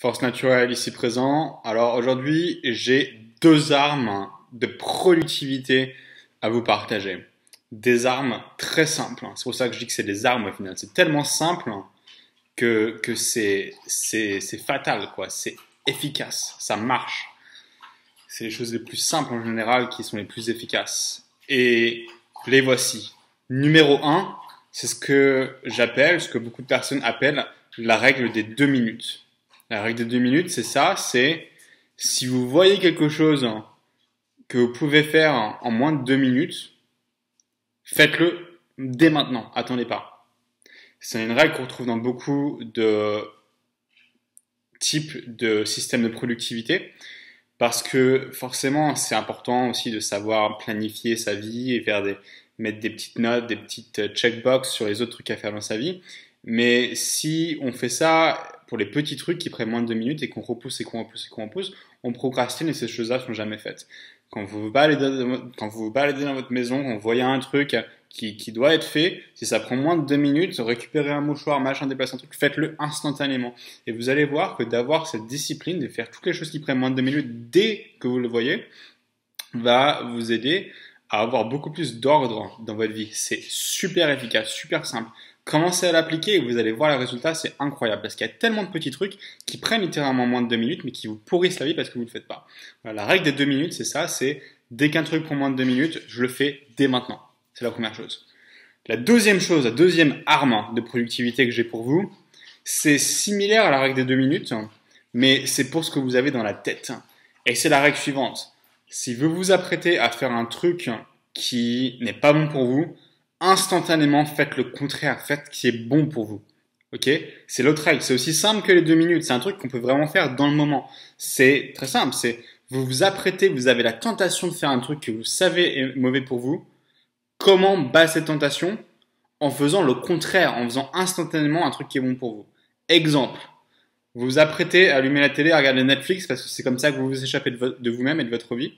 Force naturelle ici présent. Alors aujourd'hui, j'ai deux armes de productivité à vous partager. Des armes très simples. C'est pour ça que je dis que c'est des armes au final. C'est tellement simple que c'est fatal, quoi. C'est efficace. Ça marche. C'est les choses les plus simples en général qui sont les plus efficaces. Et les voici. Numéro un, c'est ce que j'appelle, ce que beaucoup de personnes appellent la règle des 2 minutes. La règle des 2 minutes, c'est ça, c'est si vous voyez quelque chose que vous pouvez faire en moins de 2 minutes, faites-le dès maintenant, attendez pas. C'est une règle qu'on retrouve dans beaucoup de types de systèmes de productivité parce que forcément, c'est important aussi de savoir planifier sa vie et mettre des petites notes, des petites checkbox sur les autres trucs à faire dans sa vie. Mais si on fait ça pour les petits trucs qui prennent moins de 2 minutes et qu'on repousse et qu'on repousse et qu'on repousse, on procrastine et ces choses-là sont jamais faites. Quand vous vous baladez dans votre maison, quand vous voyez un truc qui doit être fait, si ça prend moins de 2 minutes, récupérer un mouchoir, machin, déplacer un truc, faites-le instantanément. Et vous allez voir que d'avoir cette discipline, de faire toutes les choses qui prennent moins de 2 minutes dès que vous le voyez, va vous aider à avoir beaucoup plus d'ordre dans votre vie. C'est super efficace, super simple. Commencez à l'appliquer et vous allez voir le résultat, c'est incroyable parce qu'il y a tellement de petits trucs qui prennent littéralement moins de 2 minutes mais qui vous pourrissent la vie parce que vous ne le faites pas. Voilà, la règle des 2 minutes, c'est ça, c'est dès qu'un truc prend moins de 2 minutes, je le fais dès maintenant. C'est la première chose. La deuxième chose, la deuxième arme de productivité que j'ai pour vous, c'est similaire à la règle des 2 minutes, mais c'est pour ce que vous avez dans la tête. Et c'est la règle suivante. Si vous vous apprêtez à faire un truc qui n'est pas bon pour vous, instantanément, faites le contraire, faites ce qui est bon pour vous. Ok? C'est l'autre règle. C'est aussi simple que les 2 minutes. C'est un truc qu'on peut vraiment faire dans le moment. C'est très simple. C'est vous vous apprêtez, vous avez la tentation de faire un truc que vous savez est mauvais pour vous. Comment battre cette tentation? En faisant le contraire, en faisant instantanément un truc qui est bon pour vous. Exemple. Vous vous apprêtez à allumer la télé, à regarder Netflix parce que c'est comme ça que vous vous échappez de vous-même et de votre vie.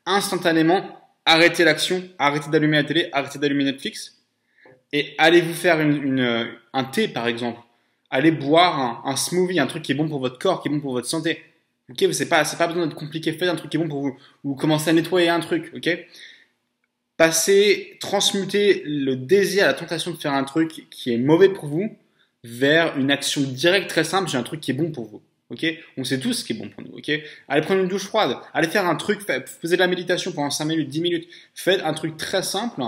Instantanément, arrêtez l'action, arrêtez d'allumer la télé, arrêtez d'allumer Netflix et allez vous faire un thé par exemple. Allez boire un smoothie, un truc qui est bon pour votre corps, qui est bon pour votre santé. Ok, c'est pas besoin d'être compliqué, faites un truc qui est bon pour vous. Ou commencez à nettoyer un truc, ok. Transmutez le désir, la tentation de faire un truc qui est mauvais pour vous vers une action directe très simple, j'ai un truc qui est bon pour vous. Ok, on sait tous ce qui est bon pour nous. Ok, allez prendre une douche froide, allez faire un truc, faisez de la méditation pendant 5 minutes, 10 minutes. Faites un truc très simple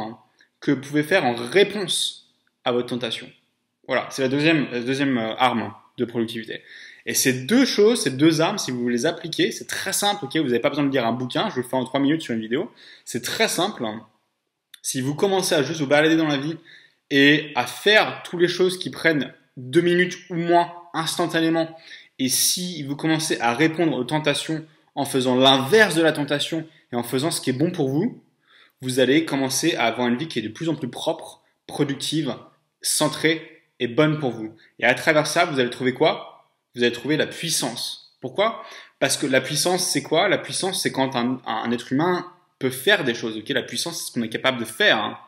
que vous pouvez faire en réponse à votre tentation. Voilà, c'est la deuxième arme de productivité. Et ces deux choses, ces deux armes, si vous les appliquez, c'est très simple. Ok, vous n'avez pas besoin de lire un bouquin, je le fais en 3 minutes sur une vidéo. C'est très simple. Si vous commencez à juste vous balader dans la vie et à faire toutes les choses qui prennent 2 minutes ou moins instantanément, et si vous commencez à répondre aux tentations en faisant l'inverse de la tentation et en faisant ce qui est bon pour vous, vous allez commencer à avoir une vie qui est de plus en plus propre, productive, centrée et bonne pour vous. Et à travers ça, vous allez trouver quoi? Vous allez trouver la puissance. Pourquoi? Parce que la puissance, c'est quoi? La puissance, c'est quand un être humain peut faire des choses. Okay, la puissance, c'est ce qu'on est capable de faire.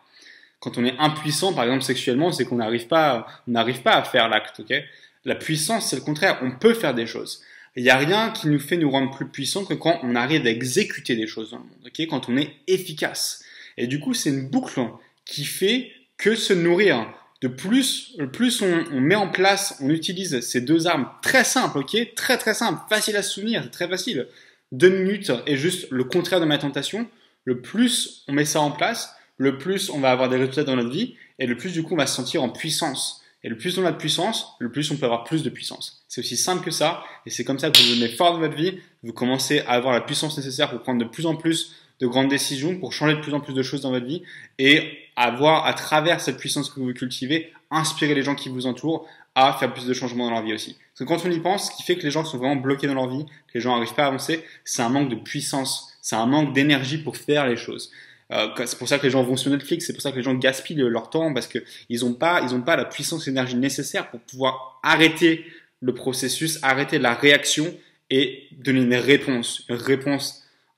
Quand on est impuissant, par exemple sexuellement, c'est qu'on n'arrive pas à faire l'acte. Okay, la puissance, c'est le contraire. On peut faire des choses. Il n'y a rien qui nous fait nous rendre plus puissants que quand on arrive à exécuter des choses dans le monde. Okay, quand on est efficace. Et du coup, c'est une boucle qui fait que se nourrir. Le plus on met en place, on utilise ces deux armes très simples, ok, très très simple, facile à se souvenir, c'est très facile. 2 minutes est juste le contraire de ma tentation. Le plus on met ça en place, le plus on va avoir des résultats dans notre vie et le plus du coup on va se sentir en puissance. Et le plus on a de puissance, le plus on peut avoir plus de puissance. C'est aussi simple que ça et c'est comme ça que vous devenez fort dans votre vie. Vous commencez à avoir la puissance nécessaire pour prendre de plus en plus de grandes décisions, pour changer de plus en plus de choses dans votre vie et avoir à travers cette puissance que vous cultivez, inspirer les gens qui vous entourent à faire plus de changements dans leur vie aussi. Parce que quand on y pense, ce qui fait que les gens sont vraiment bloqués dans leur vie, que les gens n'arrivent pas à avancer, c'est un manque de puissance, c'est un manque d'énergie pour faire les choses. C'est pour ça que les gens vont sur Netflix, c'est pour ça que les gens gaspillent leur temps parce qu'ils n'ont pas la puissance et l'énergie nécessaire pour pouvoir arrêter le processus, arrêter la réaction et donner une réponse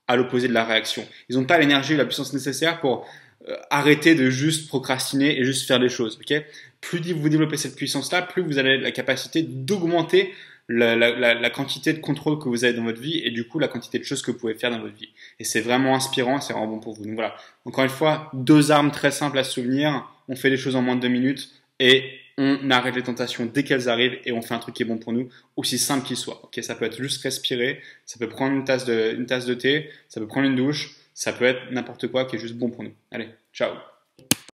à l'opposé de la réaction. Ils n'ont pas l'énergie et la puissance nécessaire pour arrêter de juste procrastiner et juste faire les choses. Okay, plus vous développez cette puissance-là, plus vous avez la capacité d'augmenter la quantité de contrôle que vous avez dans votre vie et du coup la quantité de choses que vous pouvez faire dans votre vie. Et c'est vraiment inspirant, c'est vraiment bon pour vous. Donc voilà, encore une fois, 2 armes très simples à se souvenir, on fait les choses en moins de 2 minutes et on arrête les tentations dès qu'elles arrivent et on fait un truc qui est bon pour nous, aussi simple qu'il soit. Ok, ça peut être juste respirer, ça peut prendre une tasse de thé, ça peut prendre une douche, ça peut être n'importe quoi qui est juste bon pour nous. Allez, ciao.